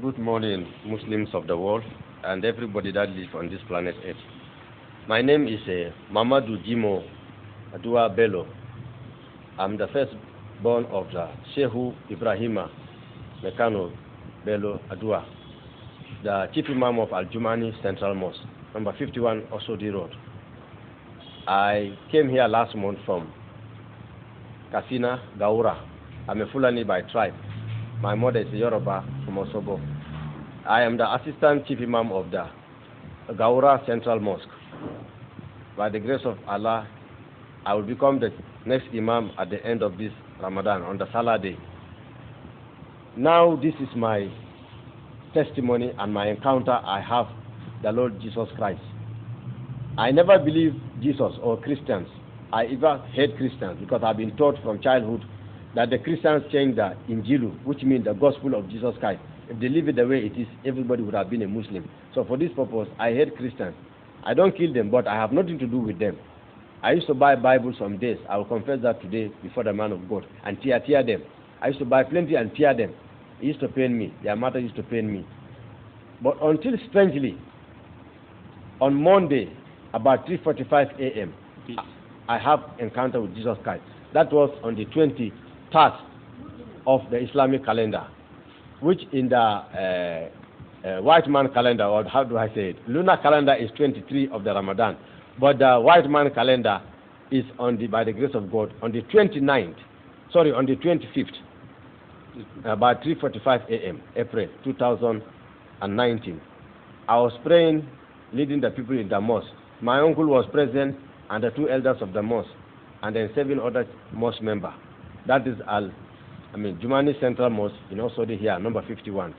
Good morning, Muslims of the world, and everybody that lives on this planet Earth. My name is Mamadou Jimo Adua Bello. I'm the firstborn of the Shehu Ibrahima Mekano Bello Adua, the Chief Imam of Al-Jumani Central Mosque, number 51 Osodi Road. I came here last month from Kasina, Gaura. I'm a Fulani by tribe. My mother is a Yoruba from Osobo. I am the Assistant Chief Imam of the Gaura Central Mosque. By the grace of Allah, I will become the next Imam at the end of this Ramadan, on the Salah day. Now this is my testimony and my encounter I have the Lord Jesus Christ. I never believed Jesus or Christians. I even hate Christians because I've been taught from childhood that the Christians changed the Injilu, which means the gospel of Jesus Christ. If they leave it the way it is, everybody would have been a Muslim. So for this purpose, I hate Christians. I don't kill them, but I have nothing to do with them. I used to buy Bibles some days. I will confess that today before the man of God and tear them. I used to buy plenty and tear them. It used to pain me. Their matter used to pain me. But until strangely, on Monday, about 3:45 a.m., I have encounter with Jesus Christ. That was on the 23rd of the Islamic calendar, which in the white man calendar, or how do I say it, lunar calendar is 23 of the Ramadan, but the white man calendar is on the, by the grace of God, on the 25th, about 3:45 a.m., April 2019. I was praying, leading the people in the mosque. My uncle was present, and the two elders of the mosque, and then 7 other mosque members. That is Jumani Central Mosque in Osodi here, number 51,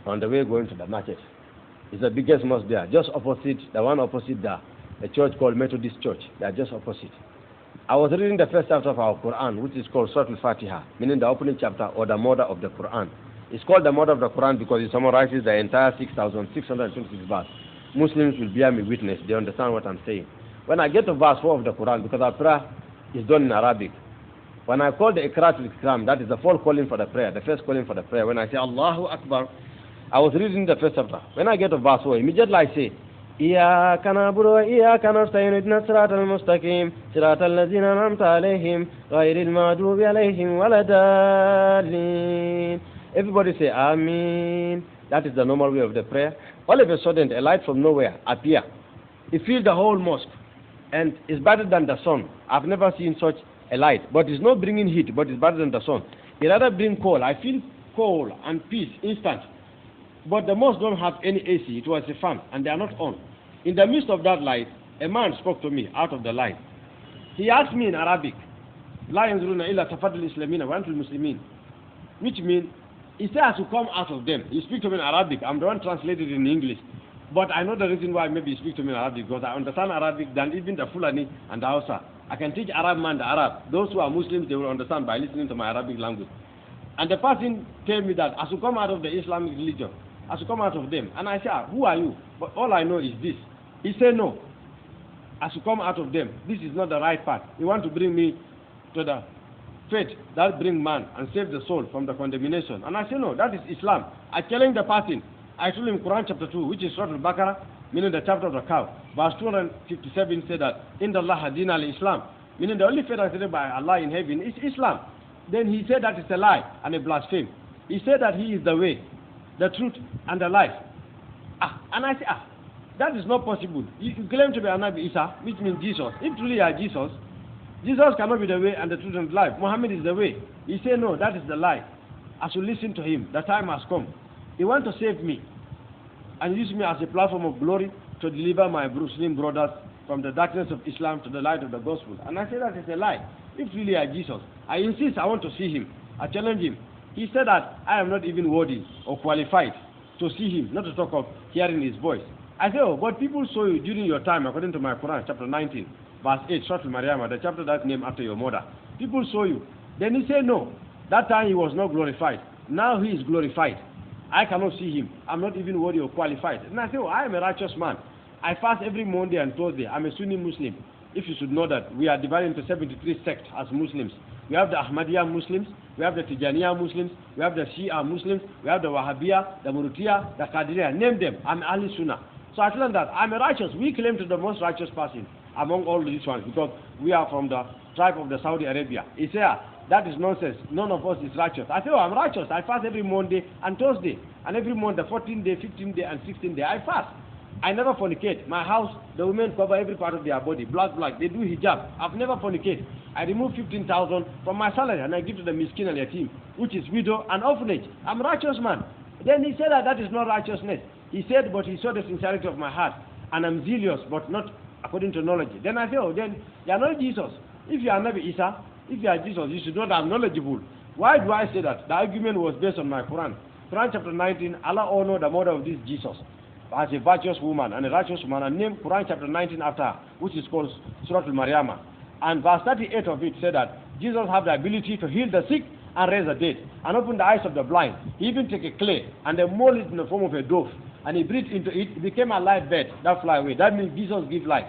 on the way going to the market. It's the biggest mosque there, just opposite, the one opposite the church called Methodist Church. They are just opposite. I was reading the first chapter of our Quran, which is called Surah Al-Fatiha, meaning the opening chapter or the mother of the Quran. It's called the mother of the Quran because it summarizes the entire 6,626 verse. Muslims will bear me witness. They understand what I'm saying. When I get to verse 4 of the Quran, because our prayer is done in Arabic, when I call the Iqrat al-Ikram, that is the full calling for the prayer, the first calling for the prayer. When I say Allahu Akbar, I was reading the first chapter. When I get to verse 4, immediately I say, إِيَّاكَ نَعْبُدُ وَإِيَّاكَ نَسْتَعِينُ اهْدِنَا الصِّرَاطَ الْمُسْتَقِيمَ صِرَاطَ الَّذِينَ أَنْعَمْتَ عَلَيْهِمْ غَيْرِ الْمَغْضُوبِ عَلَيْهِمْ وَلَا الضَّالِّينَ. Everybody say Ameen. That is the normal way of the prayer. All of a sudden, a light from nowhere appear. It fills the whole mosque, and it's better than the sun. I've never seen such a light, but it's not bringing heat, but it's better than the sun. It rather bring cold. I feel cold and peace instant. But the mosque don't have any AC. It was a fan, and they are not on. In the midst of that light, a man spoke to me out of the light. He asked me in Arabic, "La yanzuruna illa tafadul islamina wa antul muslimin," which means he said I should come out of them. He speak to me in Arabic. I'm the one translated in English. But I know the reason why maybe he speak to me in Arabic, because I understand Arabic than even the Fulani and the Hausa. I can teach Arab man the Arab. Those who are Muslims, they will understand by listening to my Arabic language. And the person told me that I should come out of the Islamic religion. I should come out of them. And I said, who are you? But all I know is this. He said, no. I should come out of them. This is not the right path. You want to bring me to the faith that bring man and save the soul from the condemnation. And I said, no, that is Islam. I challenge the person. I told him Quran chapter 2, which is Surah Al-Baqarah, meaning the chapter of the cow. Verse 257 said that, Inda Allah Din al-Islam, meaning the only faith accepted by Allah in heaven is Islam. Then he said that it's a lie and a blasphemy. He said that he is the way, the truth, and the life. And I said, that is not possible. You claim to be Anabi Isa, which means Jesus. If truly you are Jesus, Jesus cannot be the way and the truth and the life. Muhammad is the way. He said, no, that is the lie. I should listen to him. The time has come. He wants to save me and use me as a platform of glory to deliver my Muslim brothers from the darkness of Islam to the light of the gospel. And I say that is a lie. If really I Jesus, I insist I want to see him. I challenge him. He said that I am not even worthy or qualified to see him, not to talk of hearing his voice. I say, oh, but people saw you during your time, according to my Quran, chapter 19, verse 8, Surah Al-Maryam, the chapter that's named after your mother. People saw you. Then he said, no, that time he was not glorified. Now he is glorified. I cannot see him. I'm not even worthy or qualified. And I say, oh, I am a righteous man. I fast every Monday and Thursday. I'm a Sunni Muslim. If you should know that we are divided into 73 sects as Muslims. We have the Ahmadiyya Muslims, we have the Tijaniya Muslims, we have the Shia Muslims, we have the Wahhabiyya, the Murutiyya, the Qadiriyya, name them. I'm Ahli Sunnah. So I tell them that I'm a righteous. We claim to the most righteous person among all these ones because we are from the tribe of the Saudi Arabia. He said, that is nonsense. None of us is righteous. I say, oh, I'm righteous. I fast every Monday and Thursday. And every month, the 14th day, 15th day, and 16th day, I fast. I never fornicate. My house, the women cover every part of their body. Black. They do hijab. I've never fornicate. I remove 15,000 from my salary and I give to the miskin and yatim, which is widow and orphanage. I'm a righteous man. Then he said that is not righteousness. He said, but he saw the sincerity of my heart. And I'm zealous, but not according to knowledge. Then I say, oh, then you are not Jesus. If you are Nabi Isa, if you are Jesus, you should know that I'm knowledgeable. Why do I say that? The argument was based on my Quran. Quran chapter 19, Allah honored the mother of this Jesus as a virtuous woman and a righteous woman, and named Quran chapter 19 after her, which is called Surah Al-Maryama. And verse 38 of it said that Jesus had the ability to heal the sick and raise the dead, and open the eyes of the blind. He even took a clay and then molded it in the form of a dove, and he breathed into it. It became a live bird that fly away. That means Jesus gives life.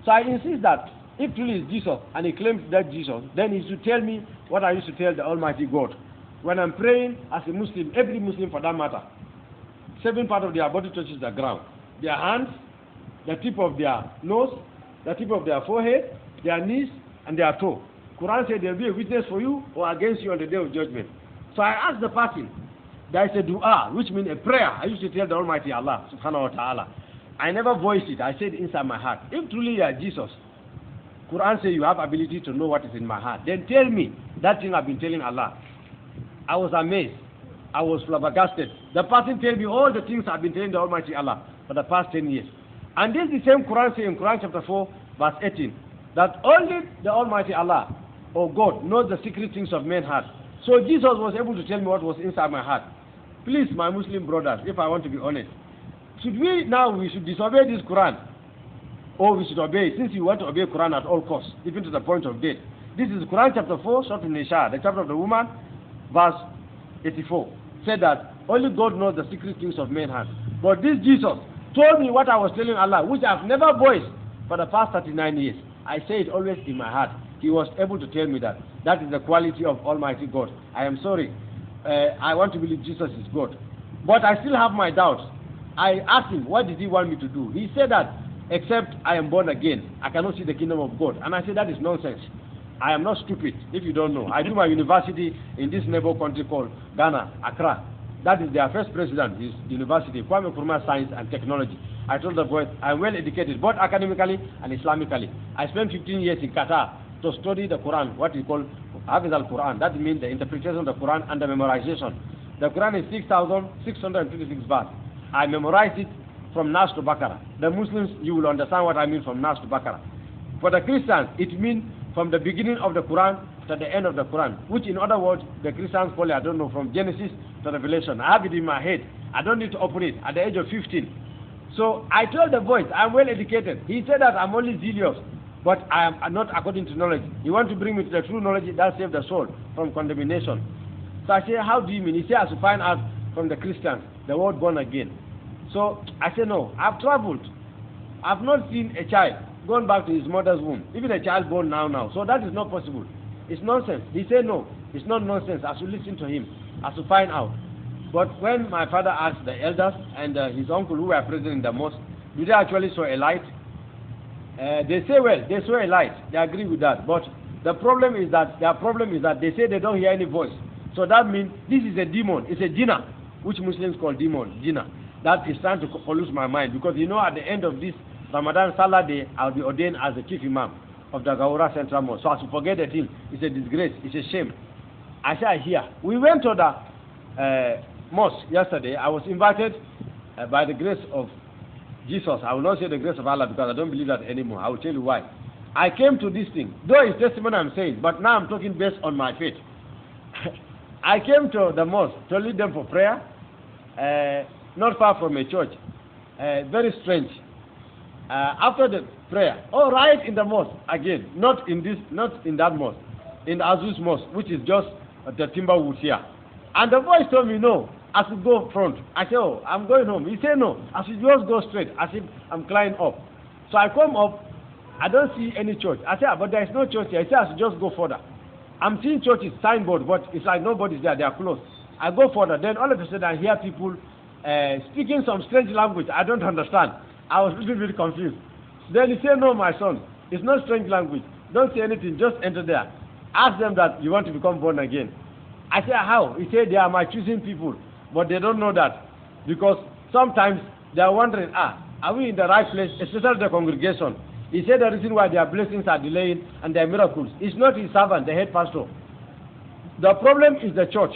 So I insist that if truly is Jesus and he claims that Jesus, then he should tell me what I used to tell the Almighty God. When I'm praying as a Muslim, every Muslim for that matter, 7 parts of their body touches the ground. Their hands, the tip of their nose, the tip of their forehead, their knees, and their toe. Quran said there will be a witness for you or against you on the day of judgment. So I asked the person, there is a dua, which means a prayer. I used to tell the Almighty Allah, subhanahu wa ta'ala. I never voiced it. I said inside my heart, if truly you are Jesus, Quran says you have ability to know what is in my heart, then tell me that thing I've been telling Allah. I was amazed. I was flabbergasted. The person told me all the things I've been telling the Almighty Allah for the past 10 years. And this is the same Quran saying in Quran chapter 4, verse 18, that only the Almighty Allah, or God, knows the secret things of men's heart. So Jesus was able to tell me what was inside my heart. Please, my Muslim brothers, if I want to be honest, we should disobey this Quran, or we should obey it, since you want to obey Quran at all costs, even to the point of death. This is Quran chapter 4, Surah An-Nisa, the chapter of the woman, verse 84. Said that only God knows the secret things of men's heart. But this Jesus told me what I was telling Allah, which I've never voiced for the past 39 years. I say it always in my heart. He was able to tell me that. That is the quality of Almighty God. I am sorry. I want to believe Jesus is God. But I still have my doubts. I asked him, what did he want me to do? He said that, except I am born again, I cannot see the kingdom of God. And I said, that is nonsense. I am not stupid, if you don't know. I do my university in this neighbor country called Ghana, Accra. That is their first president, his university, Kwame Nkrumah Science and Technology. I told the boys, I'm well educated, both academically and Islamically. I spent 15 years in Qatar to study the Quran, what is called Hafiz al-Quran. That means the interpretation of the Quran and the memorization. The Quran is 6,626 verses. I memorized it from Nas to Baqarah. The Muslims, you will understand what I mean from Nas to Baqarah. For the Christians, it means from the beginning of the Quran to the end of the Quran, which in other words, the Christians call it, I don't know, from Genesis to Revelation. I have it in my head. I don't need to open it at the age of 15. So I told the boys, I'm well educated. He said that I'm only zealous, but I am not according to knowledge. He wants to bring me to the true knowledge that saves the soul from condemnation. So I said, how do you mean? He said, I have to find out from the Christians the word born again. So I said, no, I've traveled. I've not seen a child gone back to his mother's womb, even a child born now. So that is not possible. It's nonsense. He said, no, it's not nonsense. I should listen to him. I should find out. But when my father asked the elders and his uncle who were present in the mosque, did they actually saw a light? They say, well, they saw a light. They agree with that. But their problem is that they say they don't hear any voice. So that means this is a demon. It's a jinnah, which Muslims call demon, jinnah. That is trying to pollute my mind. Because you know, at the end of this Ramadan Salah day, I'll be ordained as the chief imam of the Gawura Central Mosque. So I should forget the thing. It's a disgrace. It's a shame. I say, I hear. We went to the mosque yesterday. I was invited by the grace of Jesus. I will not say the grace of Allah because I don't believe that anymore. I will tell you why. I came to this thing. Though it's testimony I'm saying, but now I'm talking based on my faith. I came to the mosque to lead them for prayer, not far from a church. Very strange. After the prayer, right in the mosque again, not in that mosque, in the Azus Mosque, which is just the Timberwood here. And the voice told me, no, I should go front. I said, oh, I'm going home. He said, no, I should just go straight, as if I'm climbing up. So I come up, I don't see any church. I said, but there is no church here. He said, I should just go further. I'm seeing churches, signboard, but it's like nobody's there. They are closed. I go further. Then all of a sudden I hear people speaking some strange language I don't understand. I was a little bit confused. Then he said, no, my son, it's not strange language. Don't say anything. Just enter there. Ask them that you want to become born again. I said, how? He said, they are my choosing people. But they don't know that. Because sometimes they are wondering, are we in the right place, especially the congregation? He said the reason why their blessings are delaying and their miracles is not his servant, the head pastor. The problem is the church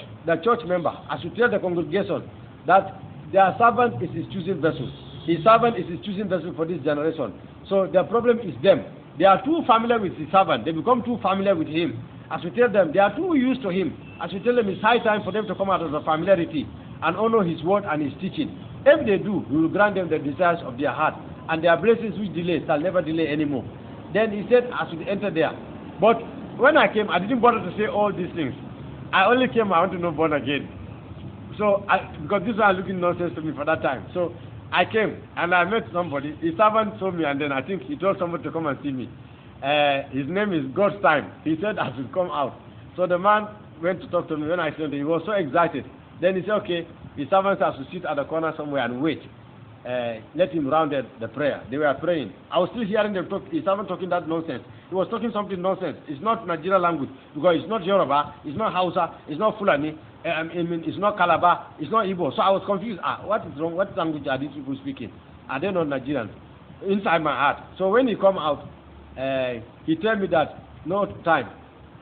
member. As you tell the congregation that their servant is his choosing vessel. His servant is his choosing vessel for this generation. So the problem is them. They are too familiar with his servant. They become too familiar with him. As we tell them, they are too used to him. As we tell them, it's high time for them to come out of the familiarity and honor his word and his teaching. If they do, we will grant them the desires of their heart, and their blessings which delay shall never delay anymore. Then he said, as we enter there. But when I came, I didn't bother to say all these things. I only came, I want to know born again. So, because this was looking nonsense to me for that time. So, I came, and I met somebody. His servant told me, and then I think he told somebody to come and see me. His name is God's Time. He said I should come out. So the man went to talk to me. When I said he was so excited. Then he said, okay, his servants have to sit at the corner somewhere and wait. Let him round the prayer. They were praying. I was still hearing them talk. His servant talking that nonsense. He was talking something nonsense. It's not Nigerian language because it's not Yoruba, it's not Hausa, it's not Fulani, it's not Calabar, it's not Igbo. So I was confused. What is wrong? What language are these people speaking? Are they not Nigerians? Inside my heart. So when he come out, he tell me that no time.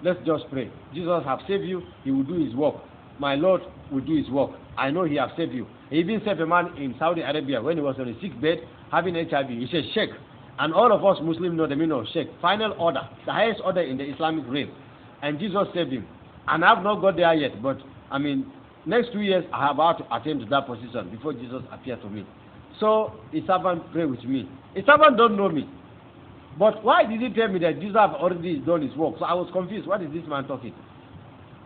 Let's just pray. Jesus have saved you. He will do his work. My Lord will do his work. I know he have saved you. He even saved a man in Saudi Arabia when he was on a sick bed having HIV. He said, Sheikh. And all of us Muslims know the meaning of Sheikh. Final order. The highest order in the Islamic realm. And Jesus saved him. And I have not got there yet. But, I mean, next 2 years, I have about to attain to that position before Jesus appeared to me. So, his servant pray with me. His servant don't know me. But why did he tell me that Jesus have already done his work? So I was confused. What is this man talking?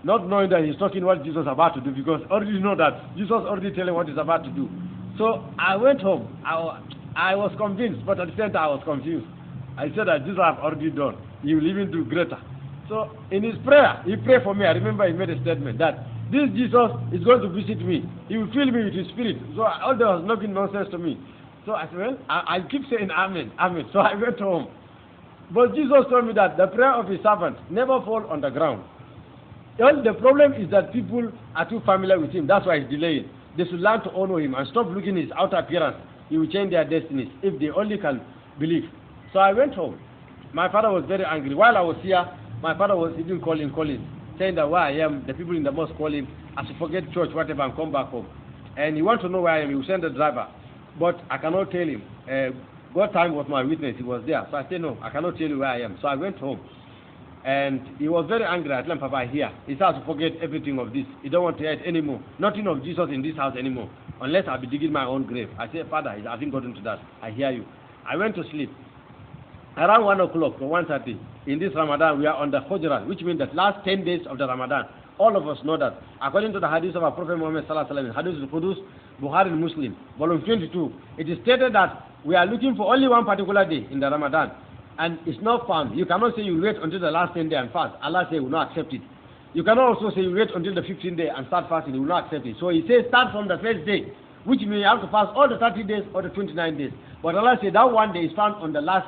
Not knowing that he's talking what Jesus is about to do, because I already know that Jesus already telling what he's about to do. So I went home. I was convinced, but at the same time I was confused. I said that Jesus have already done. He will even do greater. So in his prayer, he prayed for me. I remember he made a statement that this Jesus is going to visit me. He will fill me with his spirit. So all there was nothing nonsense to me. So I said, well, I keep saying amen, amen. So I went home. But Jesus told me that the prayer of his servant never fall on the ground. Well, the problem is that people are too familiar with him. That's why he's delaying. They should learn to honor him and stop looking at his outer appearance. He will change their destinies if they only can believe. So I went home. My father was very angry. While I was here, my father was even calling, saying that where I am, the people in the mosque call him, I should forget church, whatever, and come back home. And he wants to know where I am. He will send the driver. But I cannot tell him. God time was my witness. He was there. So I said, no, I cannot tell you where I am. So I went home. And he was very angry. I told him, Papa, here. He said to forget everything of this. He don't want to hear it anymore. Nothing of Jesus in this house anymore. Unless I'll be digging my own grave. I said, Father, I haven't gotten to that. I hear you. I went to sleep. Around 1 o'clock or 1:30, in this Ramadan, we are on the Hujrat, which means that last 10 days of the Ramadan. All of us know that. According to the hadith of our Prophet Muhammad sallallahu alaihi wasallam, Hadith al-Qudus, Bukhari and Muslim, volume 22, it is stated that we are looking for only one particular day in the Ramadan. And it's not found. You cannot say you wait until the last 10 day and fast. Allah says He will not accept it. You cannot also say you wait until the 15th day and start fasting. He will not accept it. So He says start from the first day, which means you have to fast all the 30 days or the 29 days. But Allah says that one day is found on the last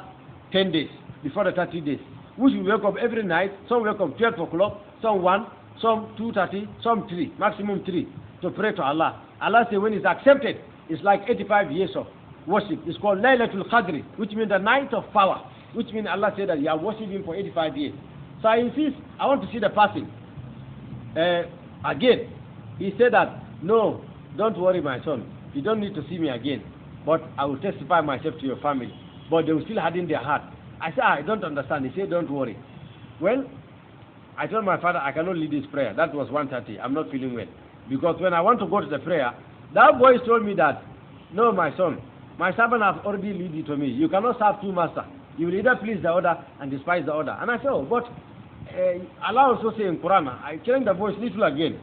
10 days before the 30 days, which we wake up every night. Some wake up 12 o'clock, some 1, some 2:30, some 3, maximum 3, to pray to Allah. Allah says when it's accepted, it's like 85 years of worship. It's called Laylatul Qadr, which means the night of power. Which means Allah said that you are worshiping Him for 85 years. So I insist, I want to see the passing. Again, he said that, no, don't worry my son. You don't need to see me again. But I will testify myself to your family. But they will still harden their heart. I said, I don't understand. He said, don't worry. Well, I told my father, I cannot lead this prayer. That was 1:30. I'm not feeling well. Because when I want to go to the prayer, that boy told me that, no, my son, my servant has already led you to me. You cannot serve two masters. You will either please the order and despise the order. And I said, oh, but Allah also say in Quran, I changed the voice little again.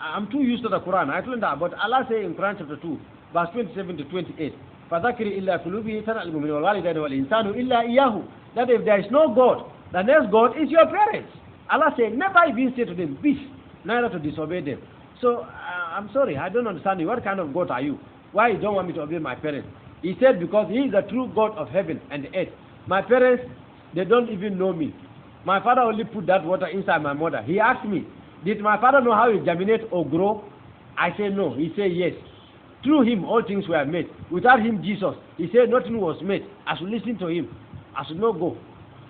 I'm too used to the Quran. I told him that, but Allah say in Quran chapter 2, verse 27 to 28, فَذَكِرِ إِلَّا فِلُوبِهِ تَنَعْلِمُ مِنْ وَالْوَالِدَيْنِ وَالْإِنسَانُ إِلَّا إِيَّهُ. That if there is no God, the next God is your parents. Allah said, never even say to them, peace, neither to disobey them. So, I'm sorry, I don't understand you. What kind of God are you? Why you don't want me to obey my parents? He said, because he is the true God of heaven and the earth. My parents, they don't even know me. My father only put that water inside my mother. He asked me, did my father know how it germinate or grow? I said no. He said yes. Through him all things were made. Without him, Jesus, he said nothing was made. I should listen to him. I should not go.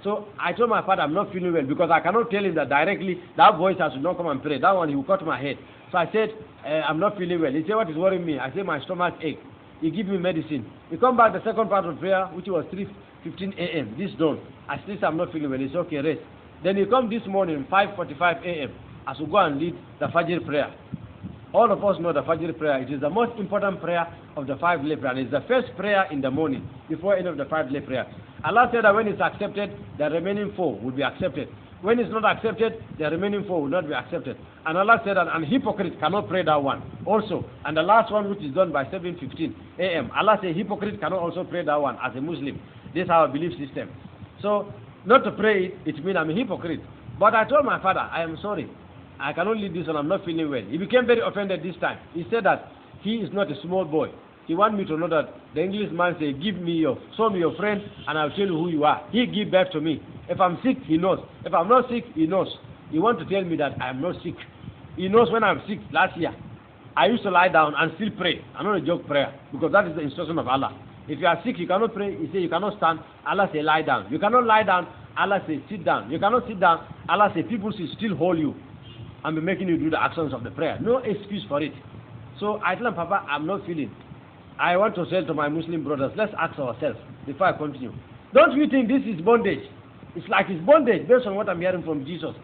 So I told my father I'm not feeling well because I cannot tell him that directly. That voice, I should not come and pray. That one, he will cut my head. So I said, I'm not feeling well. He said, what is worrying me? I said, my stomach ache. He give me medicine. He come back the second part of prayer, which was 3:15 a.m. This dawn. I still say I'm not feeling well. It's okay, rest. Then he come this morning, 5:45 a.m. I should go and lead the Fajr prayer. All of us know the Fajr prayer. It is the most important prayer of the 5 day prayer. And it's the first prayer in the morning before any of the 5 day prayer. Allah said that when it's accepted, the remaining 4 will be accepted. When it's not accepted, the remaining 4 will not be accepted. And Allah said that an hypocrite cannot pray that one also. And the last one, which is done by 7:15 a.m. Allah said hypocrite cannot also pray that one as a Muslim. This is our belief system. So not to pray it, it means I'm a hypocrite. But I told my father, I am sorry. I cannot lead this one. I'm not feeling well. He became very offended this time. He said that he is not a small boy. He wants me to know that the Englishman say, show me your friend and I'll tell you who you are. He give birth to me. If I'm sick, he knows. If I'm not sick, he knows. He wants to tell me that I'm not sick. He knows when I'm sick last year. I used to lie down and still pray. I'm not a joke prayer because that is the instruction of Allah. If you are sick, you cannot pray. He say you cannot stand. Allah say lie down. You cannot lie down. Allah say sit down. You cannot sit down. Allah say people should still hold you and be making you do the actions of the prayer. No excuse for it. So I tell him, Papa, I'm not feeling. I want to say to my Muslim brothers, let's ask ourselves before I continue. Don't you think this is bondage? It's like it's bondage based on what I'm hearing from Jesus.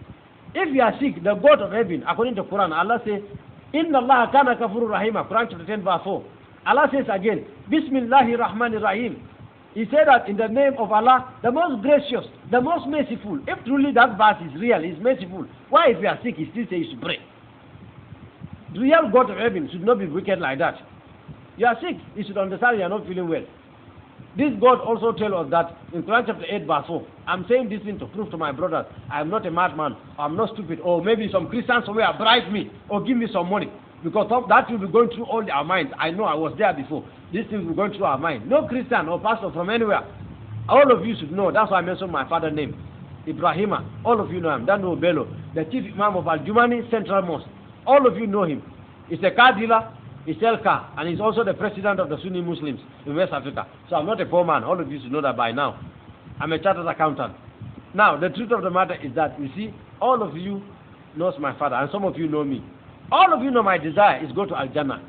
If you are sick, the God of heaven, according to Quran, Allah says, Inna Allah kana kafurur rahima, Quran chapter 10 verse 4. Allah says again, Bismillahir Rahmanir Rahim. He said that in the name of Allah, the most gracious, the most merciful. If truly that verse is real, is merciful, why if you are sick, he still says you should pray? The real God of heaven should not be wicked like that. You are sick, you should understand you are not feeling well. This God also tells us that in Quran chapter 8 verse 4. I'm saying this thing to prove to my brothers, I am not a madman, I'm not stupid, or maybe some Christians somewhere bribe me, or give me some money. Because that will be going through all our minds. I know I was there before. These things will be going through our mind. No Christian or pastor from anywhere. All of you should know. That's why I mentioned my father's name. Ibrahima. All of you know him. Dano Bello. The chief imam of Al-Jumani Central Mosque. All of you know him. He's a car dealer. He sells car. And he's also the president of the Sunni Muslims in West Africa. So I'm not a poor man. All of you should know that by now. I'm a chartered accountant. Now, the truth of the matter is that, you see, all of you knows my father. And some of you know me. All of you know my desire is go to Al-Jannah.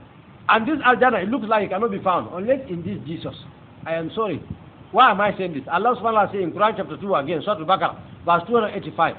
And this Al-Jannah, it looks like it cannot be found unless in this Jesus. I am sorry. Why am I saying this? Allah subhanahu wa ta'ala says in Quran chapter 2 again, Surah Al-Baqarah, verse 285.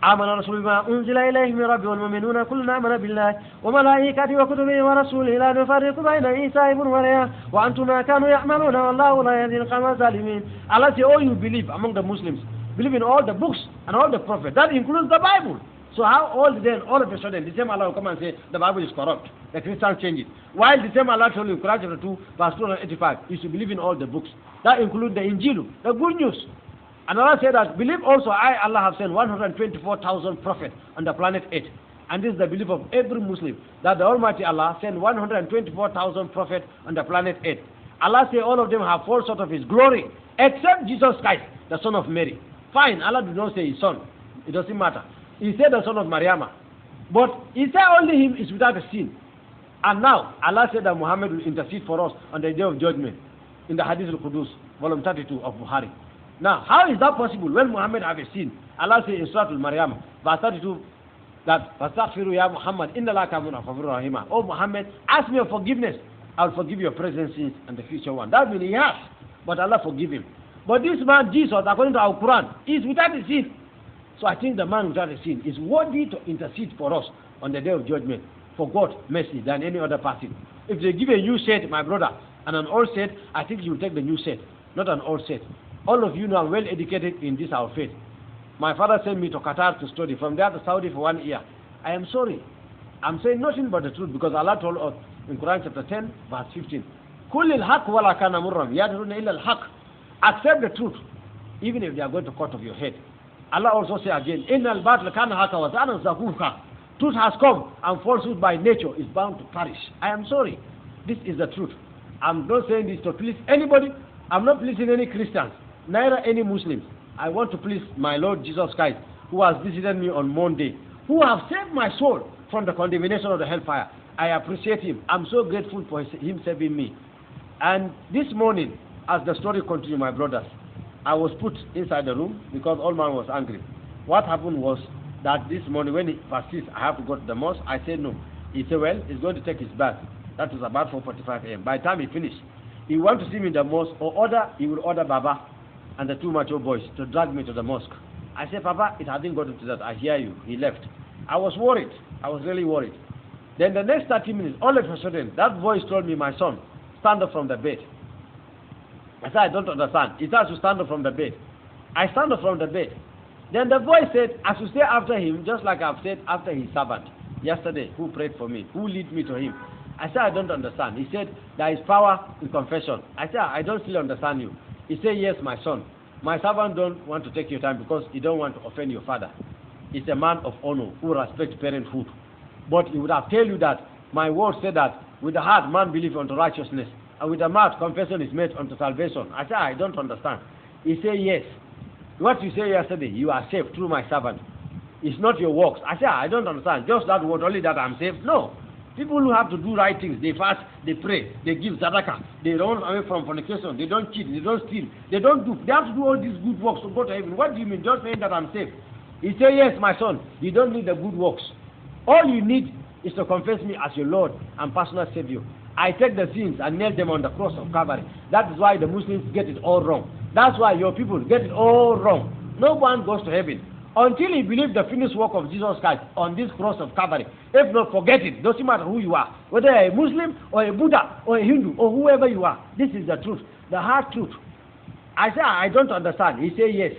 آمن الرسول بما أنزل إليه من ربه والمؤمنون كلنا آمن بالله وملائكته وكتبه ورسوله لا نفرق بين عيسى ابن مريم وأنتم ما كانوا يعملون والله لا يهدي القوم الظالمين. Allah says, oh, you believe among the Muslims, believe in all the books and all the prophets. That includes the Bible. So how all of a sudden, the same Allah will come and say, the Bible is corrupt. The Christians change it. While the same Allah told you in Quran chapter 2, verse 285, you should believe in all the books. That includes the Injil, the good news. And Allah said that, believe also, I, Allah, have sent 124,000 prophets on the planet Earth. And this is the belief of every Muslim, that the Almighty Allah sent 124,000 prophets on the planet Earth. Allah said all of them have fallen short of His glory, except Jesus Christ, the son of Mary. Fine, Allah did not say His son. It doesn't matter. He said the son of Maryama. But He said only Him is without a sin. And now, Allah said that Muhammad will intercede for us on the day of judgment in the Hadith al-Qudus, volume 32 of Bukhari. Now, how is that possible when Muhammad have a sin? Allah says in Surah Al-Maryam, verse 32, that فَاسْتَغْفِرُوا يَا مُحَمَّدْ إِنَّ اللَّهَ كَانَ غَفُورًا رَحِيمًا. Oh Muhammad, ask me for forgiveness. I'll forgive your present sins and the future one. That means he has, but Allah forgive him. But this man, Jesus, according to our Quran, is without a sin. So I think the man without a sin is worthy to intercede for us on the day of judgment for God's mercy than any other person. If they give a new set, my brother, and an old set, I think you will take the new set, not an old set. All of you know I'm well educated in this our faith. My father sent me to Qatar to study, from there to Saudi for 1 year. I am sorry. I'm saying nothing but the truth because Allah told us in Quran chapter 10 verse 15, كُلِّ الْحَقِّ وَلَا كَانَ مُرًّا يَدْعُونَ إِلَّا الْحَقِّ. Accept the truth, even if they are going to cut off your head. Allah also say again, Innal batl kana haka wa zana zakuka. Truth has come and falsehood by nature is bound to perish. I am sorry. This is the truth. I'm not saying this to please anybody. I'm not pleasing any Christians, neither any Muslims. I want to please my Lord Jesus Christ, who has visited me on Monday, who have saved my soul from the condemnation of the hellfire. I appreciate him. I'm so grateful for him saving me. And this morning, as the story continued, my brothers, I was put inside the room because old man was angry. What happened was that this morning when he persists, I have to go to the mosque. I said no. He said, well, he's going to take his bath. That was about 4:45 a.m. By the time he finished, he wanted to see me in the mosque, he will order Baba and the two mature boys to drag me to the mosque. I said, Papa, it hadn't gotten to that. I hear you. He left. I was worried. I was really worried. Then the next 30 minutes, all of a sudden, that voice told me, my son, stand up from the bed. I said, I don't understand. He said, to stand up from the bed. I stand up from the bed. Then the voice said, I should stay after him, just like I've said after his servant yesterday, who prayed for me, who led me to him. I said, I don't understand. He said, there is power in confession. I said, I don't still understand you. He said, yes, my son. My servant don't want to take your time because he don't want to offend your father. He's a man of honor who respects parenthood. But he would have told you that my word said that with the heart man believes unto righteousness, and with the mouth confession is made unto salvation. I said, I don't understand. He said, yes. What you said yesterday, you are saved through my servant. It's not your works. I said, I don't understand. Just that word, only that I'm saved? No. People who have to do right things, they fast, they pray, they give zadaka, they run away from fornication, they don't cheat, they don't steal, they have to do all these good works to go to heaven. What do you mean? Just saying that I'm saved. He said, yes, my son, you don't need the good works. All you need is to confess me as your Lord and personal Savior. I take the sins and nail them on the cross of Calvary. That is why the Muslims get it all wrong. That's why your people get it all wrong. No one goes to heaven until he believes the finished work of Jesus Christ on this cross of Calvary. If not, forget it. Doesn't matter who you are, whether you're a Muslim or a Buddha or a Hindu or whoever you are. This is the truth, the hard truth. I say, I don't understand. He said, yes.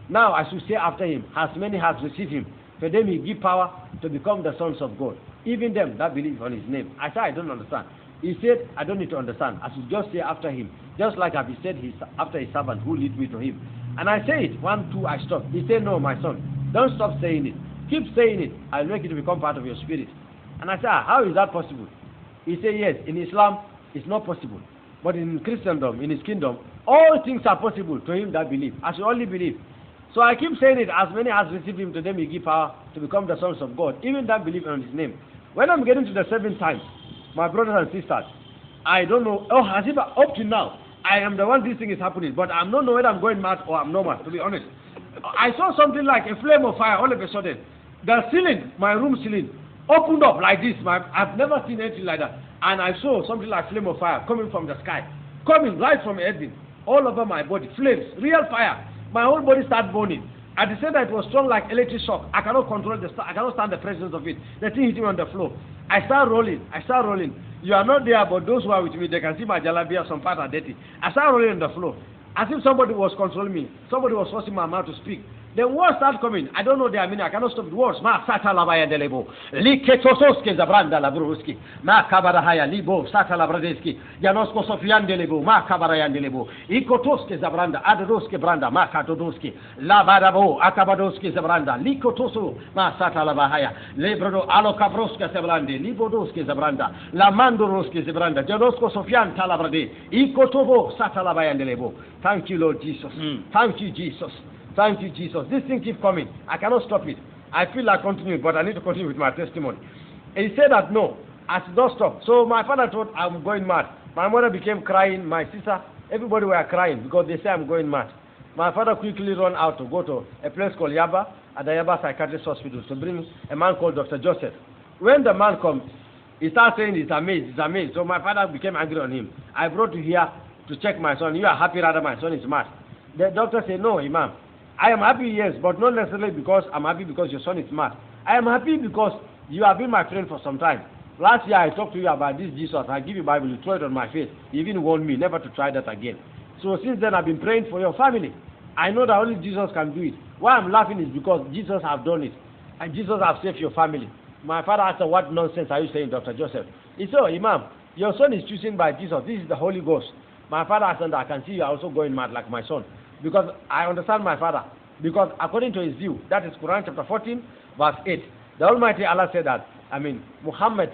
Now I should say after him, as many has received him, for them he give power to become the sons of God, even them that believe on his name. I said, I don't understand. He said, I don't need to understand. I should just say after him, just like I've said after his servant who lead me to him. And I say it, 1, 2, I stop. He said, no, my son, don't stop saying it. Keep saying it. I'll make it become part of your spirit. And I said, how is that possible? He said, yes, in Islam, it's not possible. But in Christendom, in his kingdom, all things are possible to him that believe. I should only believe. So I keep saying it, as many as receive him, to them he give power to become the sons of God, even that believe on his name. When I'm getting to the 7th time, my brothers and sisters, I don't know, as if up to now, I am the one this thing is happening, but I don't know whether I'm going mad or I'm normal, to be honest. I saw something like a flame of fire all of a sudden. The ceiling, my room ceiling, opened up like this. I've never seen anything like that. And I saw something like flame of fire coming from the sky, coming right from heaven, all over my body, flames, real fire. My whole body started burning. At the same time, it was strong like electric shock. I cannot control I cannot stand the presence of it. The thing hit me on the floor. I start rolling. You are not there, but those who are with me, they can see my jalabia, some parts are dirty. I start rolling on the floor, as if somebody was controlling me. Somebody was forcing my mouth to speak. Then words start coming. I don't know their meaning. I cannot stop the words. Ma sata labaya delebo. Liketososke zabranda labruski. Ma kabarahaya libo sata labradeski. Janosko sofian delebo. Ma kabarayan delebo. Ikotoske zabranda. Adodoske branda. Ma katodoski. Labarabo. Akabadoske zabranda. Likotoso. Ma sata labahaya. Lebrodo alokabroske zabrande. Libodoske zabranda. Lamandoroske zabranda. Janosko sofian talabrade. Ikotobo sata labayan delebo. Thank you, Lord Jesus. Thank you, Jesus. Thank you, Jesus. This thing keeps coming. I cannot stop it. I feel like continuing, but I need to continue with my testimony. And he said that no, I should not stop. So my father thought I'm going mad. My mother became crying. My sister, everybody were crying because they say I'm going mad. My father quickly ran out to go to a place called Yaba, at the Yaba Psychiatrist Hospital, to bring a man called Dr. Joseph. When the man comes, he starts saying he's amazed. So my father became angry on him. I brought you here to check my son. You are happy rather my son is mad. The doctor said, no, Imam. I am happy, yes, but not necessarily because I'm happy because your son is mad. I am happy because you have been my friend for some time. Last year I talked to you about this Jesus. I give you Bible, you throw it on my face. You even warned me never to try that again. So since then I've been praying for your family. I know that only Jesus can do it. Why I'm laughing is because Jesus have done it. And Jesus have saved your family. My father asked, what nonsense are you saying, Dr. Joseph? He said, oh, Imam, your son is chosen by Jesus. This is the Holy Ghost. My father asked, I can see you are also going mad like my son. Because I understand my father. Because according to his view, that is Quran chapter 14, verse 8. The Almighty Allah said that, Muhammad,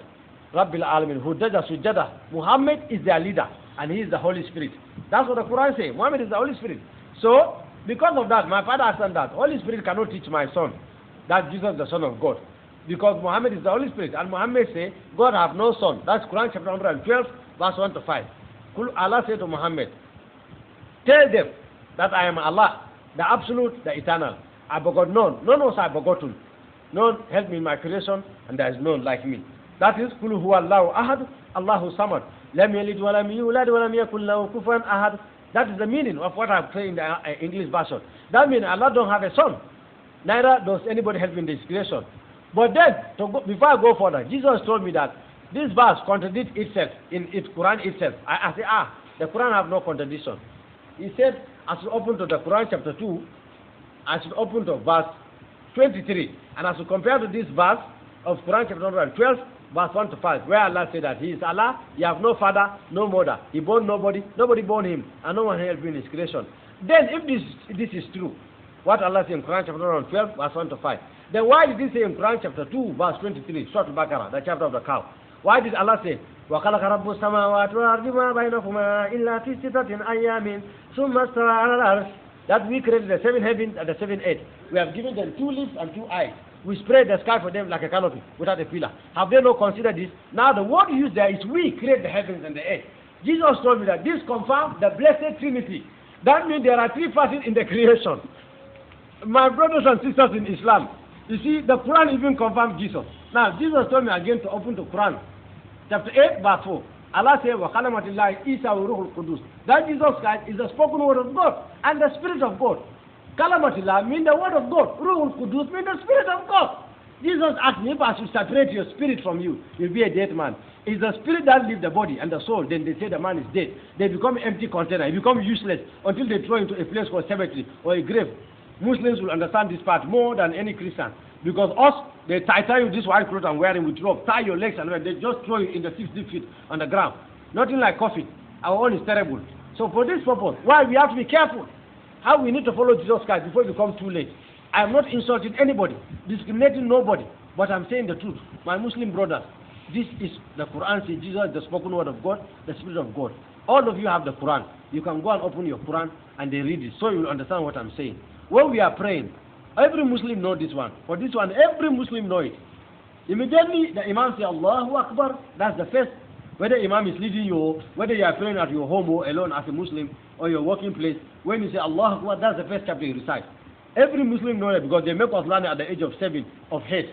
Rabbil Alamin, Hudaja Sujada, Muhammad is their leader, and he is the Holy Spirit. That's what the Quran says. Muhammad is the Holy Spirit. So, because of that, my father asked that, Holy Spirit cannot teach my son that Jesus is the Son of God. Because Muhammad is the Holy Spirit. And Muhammad say, God have no son. That's Quran chapter 112, verse 1 to 5. Allah said to Muhammad, tell them that I am Allah, the absolute, the eternal. I begot none. None was I begotten. None helped me in my creation, and there is none like me. That is, Kul huwa Allahu ahad, Allahu samad. Lam yalid wa lam yulad wa lam yakul lahu kufuwan ahad. That is the meaning of what I'm saying in the English version. That means Allah don't have a son. Neither does anybody help in this creation. But then, before I go further, Jesus told me that this verse contradicts itself in its Quran itself. I say, the Quran have no contradiction. He said, I should open to the Quran chapter 2, I should open to verse 23. And I should compare to this verse of Quran chapter 112, verse 1 to 5, where Allah said that He is Allah, He have no father, no mother. He born nobody, nobody born Him, and no one helped Him in His creation. Then, if this is true, what Allah said in Quran chapter 112, verse 1 to 5, then why did He say in Quran chapter 2, verse 23, Surah Al-Baqarah, the chapter of the cow? Why did Allah say, وَخَلَقَ رَبُّ السَّمَاوَاتِ وَالْأَرْضِ مَا بَيْنَهُمَا إِلَّا فِي سِتَّةٍ أَيَّامٍ ثُمَّ اسْتَوَى عَلَى الْعَرْشِ? That we created the 7 heavens and the 7 earth. We have given them 2 lips and 2 eyes. We spread the sky for them like a canopy without a pillar. Have they not considered this? Now the word used there is we create the heavens and the earth. Jesus told me that this confirms the blessed Trinity. That means there are 3 persons in the creation. My brothers and sisters in Islam, you see, the Quran even confirms Jesus. Now, Jesus told me again to open the Quran, chapter 8, verse 4. Allah said, وَخَلَمَتِ اللَّهِ إِيسَى وَرُوحُ الْقُدُسِ. That Jesus Christ is the spoken word of God and the Spirit of God. Kalamatullah means the word of God. Ruhul Qudus means the Spirit of God. Jesus asked me, if I should separate your spirit from you, you'll be a dead man. It's the spirit that leaves the body and the soul, then they say the man is dead. They become empty container. He becomes useless until they throw into a place called cemetery or a grave. Muslims will understand this part more than any Christian. Because us, they tie you this white cloth and wearing with rope, tie your legs and they just throw you in the 60 feet on the ground. Nothing like coffin. Our own is terrible. So for this purpose, why we have to be careful. How we need to follow Jesus Christ before it becomes too late. I am not insulting anybody, discriminating nobody, but I'm saying the truth. My Muslim brothers, this is the Quran says Jesus is the spoken word of God, the Spirit of God. All of you have the Quran. You can go and open your Quran and they read it so you will understand what I'm saying. When we are praying, every Muslim knows this one. For this one, every Muslim knows it. Immediately, the Imam says, Allahu Akbar. That's the first. Whether Imam is leading you, whether you are praying at your home or alone as a Muslim or your working place, when you say Allahu Akbar, that's the first chapter you recite. Every Muslim knows it because they make us learn at the age of 7 of head.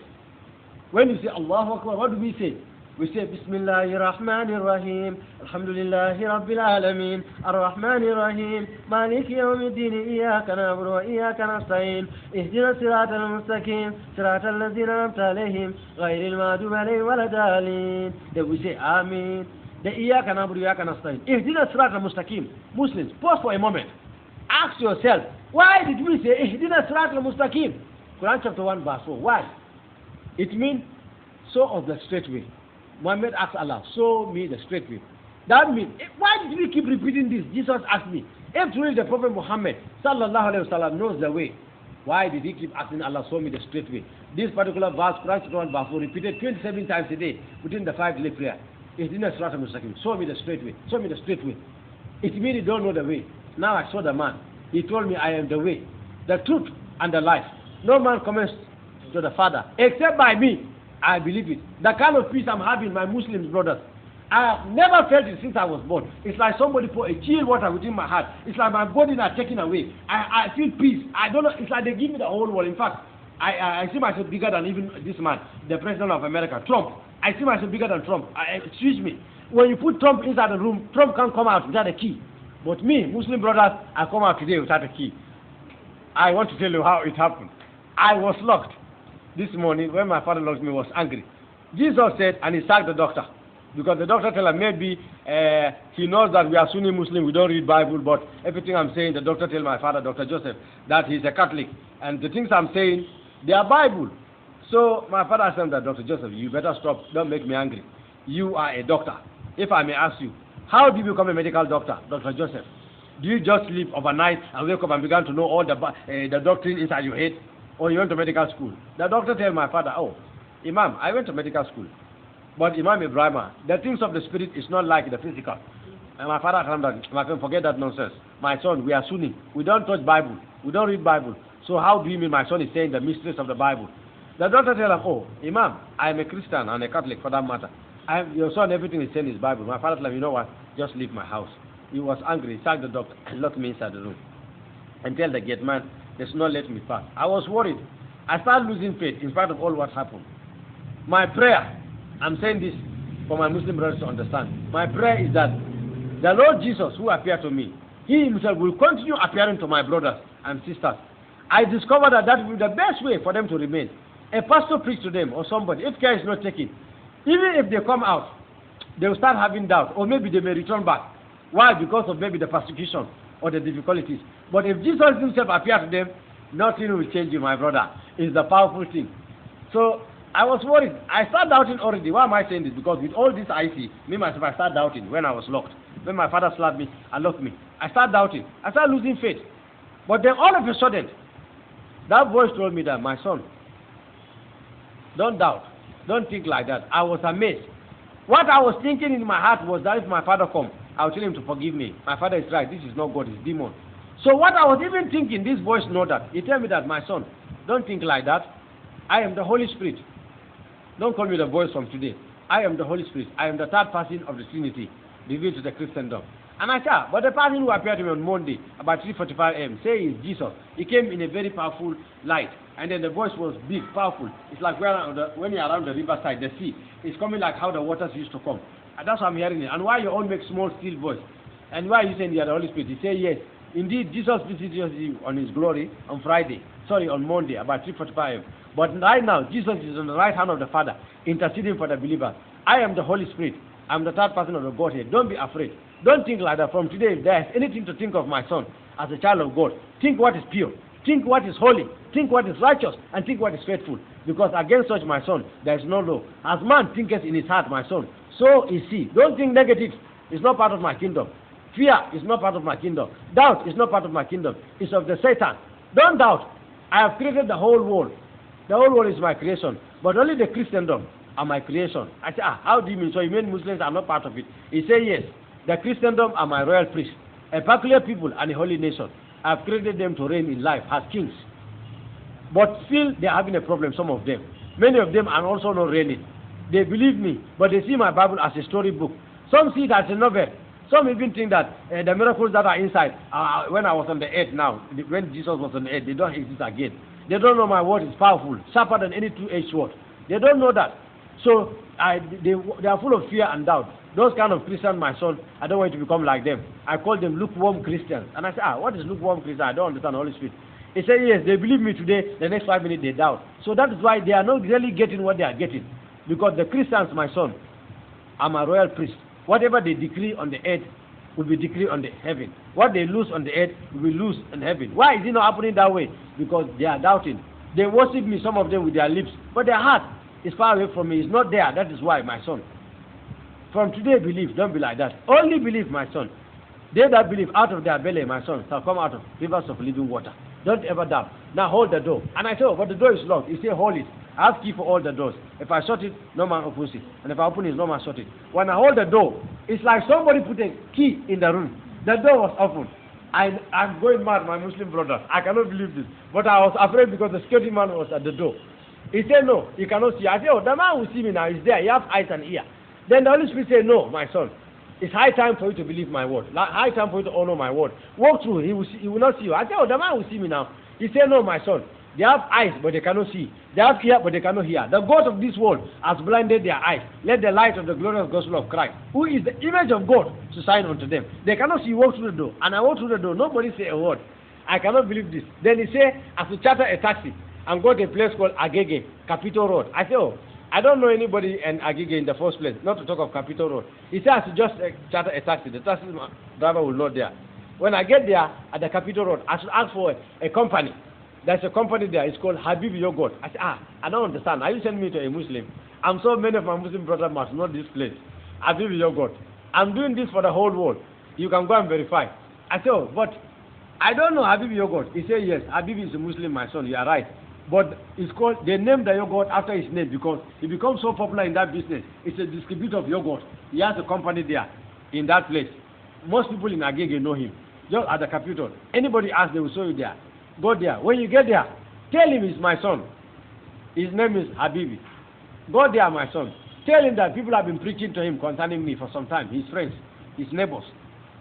When you say Allahu Akbar, what do we say? We say Bismillahir Rahmanir Rahim, Alhamdulillahi Rabbil Alameen, Ar-Rahmanir Rahim, Maliki Yawmiddin, Iyyaka na'budu wa iyyaka nasta'in, Ihdinas siratal mustaqim, siratal ladzina an'amta alayhim, ghayril maghdubi alayhim waladdallin. Then we say Amin. The Iyyaka na'budu wa iyyaka nasta'in. Ihdinas siratal mustaqim. Muslims, pause for a moment. Ask yourself, why did we say Ihdinas siratal mustaqim? Quran chapter 1 verse 4. Why? It means so of the straight way. Muhammad asked Allah, show me the straight way. That means, why did we keep repeating this? Jesus asked me, if truly the Prophet Muhammad sallallahu alayhi wa sallam knows the way, why did he keep asking Allah, show me the straight way? This particular verse, Quran chapter 1 verse 4, repeated 27 times a day within the 5 daily prayer. Ihdina siratal mustaqim, show me the straight way, show me the straight way. It means you don't know the way. Now I saw the man. He told me, I am the way, the truth, and the life. No man comes to the Father except by me. I believe it. The kind of peace I'm having, my Muslim brothers, I have never felt it since I was born. It's like somebody put a chill water within my heart. It's like my body not taken away. I feel peace. I don't know. It's like they give me the whole world. In fact, I see myself bigger than even this man, the president of America, Trump. I see myself bigger than Trump. Excuse me. When you put Trump inside the room, Trump can't come out without a key. But me, Muslim brothers, I come out today without a key. I want to tell you how it happened. I was locked. This morning, when my father locked me, was angry. Jesus said, and he sacked the doctor. Because the doctor told him maybe he knows that we are Sunni Muslim, we don't read Bible, but everything I'm saying, the doctor told my father, Dr. Joseph, that he's a Catholic. And the things I'm saying, they are Bible. So my father said that, Dr. Joseph, you better stop, don't make me angry. You are a doctor. If I may ask you, how did you become a medical doctor, Dr. Joseph? Do you just sleep overnight and wake up and begin to know all the doctrine inside your head? Or you went to medical school? The doctor tell my father, oh, Imam, I went to medical school. But Imam Ibrahim, the things of the spirit is not like the physical. And my father told him, my friend, forget that nonsense. My son, we are Sunni. We don't touch Bible. We don't read Bible. So how do you mean my son is saying the mysteries of the Bible? The doctor tell him, oh, Imam, I am a Christian and a Catholic for that matter. Your son, everything is saying is Bible. My father told him, you know what? Just leave my house. He was angry. He sacked the doctor and locked me inside the room. And tell the gate man, they should not let me pass. I was worried. I started losing faith in spite of all what happened. My prayer, I'm saying this for my Muslim brothers to understand. My prayer is that the Lord Jesus, who appeared to me, He Himself will continue appearing to my brothers and sisters. I discovered that that will be the best way for them to remain. A pastor preach to them or somebody, if care is not taken, even if they come out, they will start having doubt, or maybe they may return back. Why? Because of maybe the persecution or the difficulties. But if Jesus Himself appeared to them, nothing will change you, my brother. It's the powerful thing. So I was worried. I started doubting already. Why am I saying this? Because with all this I see, me myself, I started doubting when I was locked. When my father slapped me and locked me, I started doubting. I started losing faith. But then all of a sudden, that voice told me that, my son, don't doubt. Don't think like that. I was amazed. What I was thinking in my heart was that if my father come, I'll tell him to forgive me. My father is right. This is not God, it's demon. So what I was even thinking, this voice know that. He tell me that, my son, don't think like that. I am the Holy Spirit. Don't call me the voice from today. I am the Holy Spirit. I am the third person of the Trinity revealed to the Christendom. And I said, but the person who appeared to me on Monday about 3:45 a.m. say is Jesus. He came in a very powerful light. And then the voice was big, powerful. It's like when you're around the riverside, the sea. It's coming like how the waters used to come. And that's why I'm hearing it. And why you all make small, still voice? And why you saying you are the Holy Spirit? He say yes. Indeed, Jesus visited you on His glory on on Monday, about 3:45 a.m. But right now, Jesus is on the right hand of the Father, interceding for the believer. I am the Holy Spirit. I'm the third person of the Godhead. Don't be afraid. Don't think like that. From today, if there is anything to think of my son as a child of God, think what is pure, think what is holy, think what is righteous, and think what is faithful. Because against such, my son, there is no law. As man thinketh in his heart, my son, so is he. Don't think negative. It's not part of my kingdom. Fear is not part of my kingdom. Doubt is not part of my kingdom. It's of the Satan. Don't doubt. I have created the whole world. The whole world is my creation. But only the Christendom are my creation. I say, how do you mean? So you mean Muslims are not part of it? He said, yes. The Christendom are my royal priests, a peculiar people and a holy nation. I have created them to reign in life as kings. But still, they are having a problem, some of them. Many of them are also not reigning. They believe me, but they see my Bible as a storybook. Some see it as a novel. Some even think that the miracles that are inside, when I was on the earth now, when Jesus was on the earth, they don't exist again. They don't know my word is powerful, sharper than any two-edged sword. They don't know that. So they are full of fear and doubt. Those kind of Christians, my son, I don't want you to become like them. I call them lukewarm Christians. And I say, what is lukewarm Christian? I don't understand the Holy Spirit. He said, yes, they believe me today, the next 5 minutes they doubt. So that is why they are not really getting what they are getting. Because the Christians, my son, are my royal priest. Whatever they decree on the earth will be decreed on the heaven. What they lose on the earth will be loose in heaven. Why is it not happening that way? Because they are doubting. They worship me, some of them with their lips, but their heart is far away from me. It's not there. That is why, my son. From today, believe. Don't be like that. Only believe, my son. They that believe, out of their belly, my son, shall come out of rivers of living water. Don't ever doubt. Now hold the door. And I say, but the door is locked. He say, hold it. I have key for all the doors. If I shut it, no man opens it. And if I open it, no man shut it. When I hold the door, it's like somebody put a key in the room. The door was open. I'm going mad, my Muslim brother. I cannot believe this. But I was afraid because the security man was at the door. He said, no, you cannot see. I said, the man will see me now. He's there. He has eyes and ear. Then the Holy Spirit said, no, my son. It's high time for you to believe my word. High time for you to honor my word. Walk through. He will not see you. I said, the man will see me now. He said, no, my son. They have eyes, but they cannot see. They have ear, but they cannot hear. The God of this world has blinded their eyes. Let the light of the glorious gospel of Christ, who is the image of God, to shine unto them. They cannot see you walk through the door. And I walk through the door. Nobody say a word. I cannot believe this. Then he said, I have to charter a taxi and go to a place called Agege, Capitol Road. I said, I don't know anybody in Agege in the first place, not to talk of Capitol Road. He said, I should just charter a taxi. The taxi driver will not there. When I get there at the Capitol Road, I should ask for a company. There's a company there. It's called Habib Yogurt. I said, I don't understand. Are you sending me to a Muslim? I'm so many of my Muslim brothers must know this place. Habib Yogurt. I'm doing this for the whole world. You can go and verify. I said, oh, but I don't know Habibi yogurt. He said, yes, Habibi is a Muslim, my son, you are right. But it's called, they named the yogurt after his name because he becomes so popular in that business. It's a distributor of yogurt. He has a company there in that place. Most people in Agege know him. Just at the capital. Anybody asks, they will show you there. Go there. When you get there, tell him he's my son. His name is Habibi. Go there, my son. Tell him that people have been preaching to him concerning me for some time. His friends, his neighbors.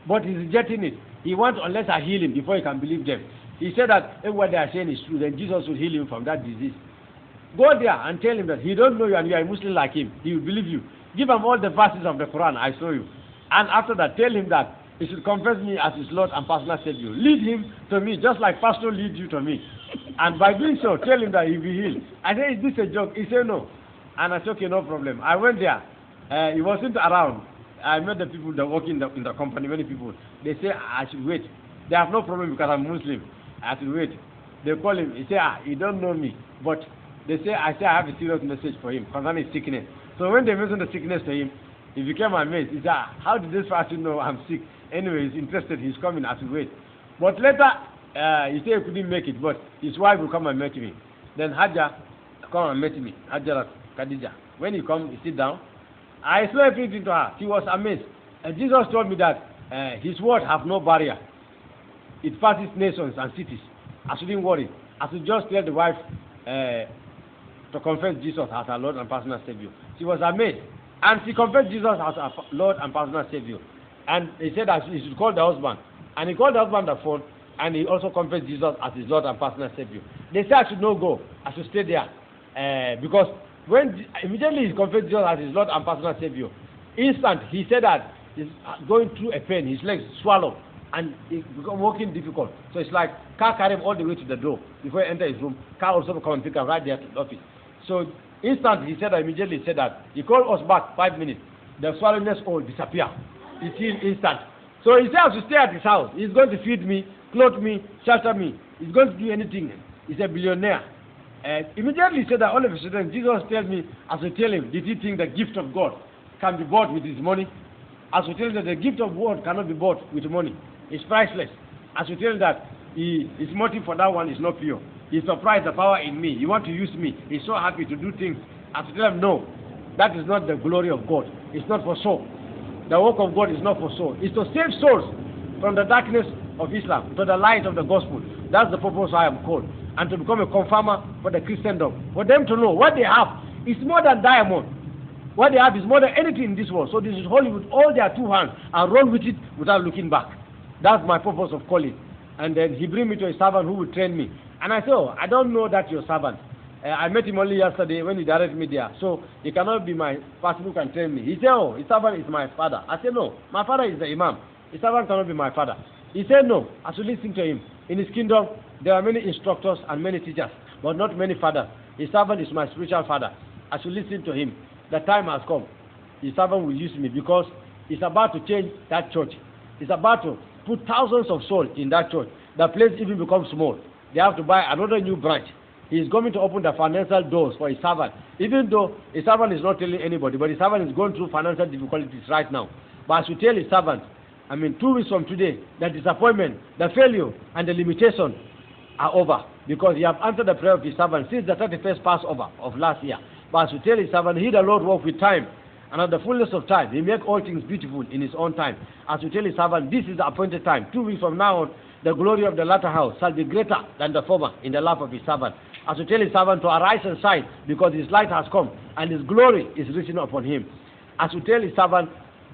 But he's rejecting it. He wants unless I heal him before he can believe them. He said that if what they are saying is true, then Jesus will heal him from that disease. Go there and tell him that he don't know you and you are a Muslim like him. He will believe you. Give him all the verses of the Quran I show you. And after that, tell him that he should confess me as his Lord and personal Savior. Lead him to me, just like pastor leads you to me. And by doing so, tell him that he will be healed. I said, is this a joke? He said, no. And I said, okay, no problem. I went there. He wasn't around. I met the people that work in the company, many people. They say, I should wait. They have no problem because I'm Muslim. I should wait. They call him. He say, he don't know me. But they say, I have a serious message for him concerning sickness. So when they mentioned the sickness to him, he became amazed. He said, how did this person know I'm sick? Anyway, he's interested. He's coming. I should wait. But later, he said he couldn't make it. But his wife will come and meet me. Then Hajjah come and meet me. Hajjah Khadija. When he come, he sit down. I explained everything to her. She was amazed. And Jesus told me that his word have no barrier. It passes nations and cities. I shouldn't worry. I should just tell the wife to confess Jesus as her Lord and personal Savior. She was amazed. And she confessed Jesus as her Lord and personal Savior. And he said that he should call the husband. And he called the husband on the phone. And he also confessed Jesus as his Lord and personal Savior. They said I should not go. I should stay there. Because when immediately he confessed Jesus as his Lord and personal Savior, instant he said that he's going through a pain. His legs swallow. And it become walking difficult. So it's like car carry him all the way to the door before he enter his room. Car also come and pick him right there to the office. So instant he said that immediately said that he called us back 5 minutes. The swallowness all disappear. It's in instant. So he said I should stay at his house. He's going to feed me, clothe me, shelter me. He's going to do anything. He's a billionaire. And immediately he said that all of a sudden Jesus tells me, as I tell him, did he think the gift of God can be bought with his money? As we tell him that the gift of God cannot be bought with money. It's priceless. As we tell him that his motive for that one is not pure. He's surprised the power in me. He wants to use me. He's so happy to do things. As we tell him, no, that is not the glory of God. It's not for soul. The work of God is not for soul. It's to save souls from the darkness of Islam to the light of the gospel. That's the purpose I am called. And to become a confirmer for the Christendom. For them to know what they have is more than diamond. What they have is more than anything in this world. So this is holy with all their two hands and run with it without looking back. That's my purpose of calling. And then he bring me to a servant who will train me. And I said, oh, I don't know that your servant. I met him only yesterday when he directed me there. So he cannot be my person who can train me. He said, oh, his servant is my father. I said, no, my father is the imam. His servant cannot be my father. He said, no, I should listen to him. In his kingdom, there are many instructors and many teachers, but not many fathers. His servant is my spiritual father. I should listen to him. The time has come. His servant will use me because he's about to change that church. He's about to put thousands of souls in that church. The place even becomes small. They have to buy another new branch. He is going to open the financial doors for his servant. Even though his servant is not telling anybody, but his servant is going through financial difficulties right now. But I should tell his servant, 2 weeks from today, the disappointment, the failure, and the limitation are over. Because he has answered the prayer of his servant since the 31st Passover of last year. But I should tell his servant, he the Lord work with time. And at the fullness of time, he make all things beautiful in his own time. As we tell his servant, this is the appointed time. 2 weeks from now on, the glory of the latter house shall be greater than the former in the lap of his servant. As we tell his servant to arise and shine, because his light has come, and his glory is risen upon him. As we tell his servant,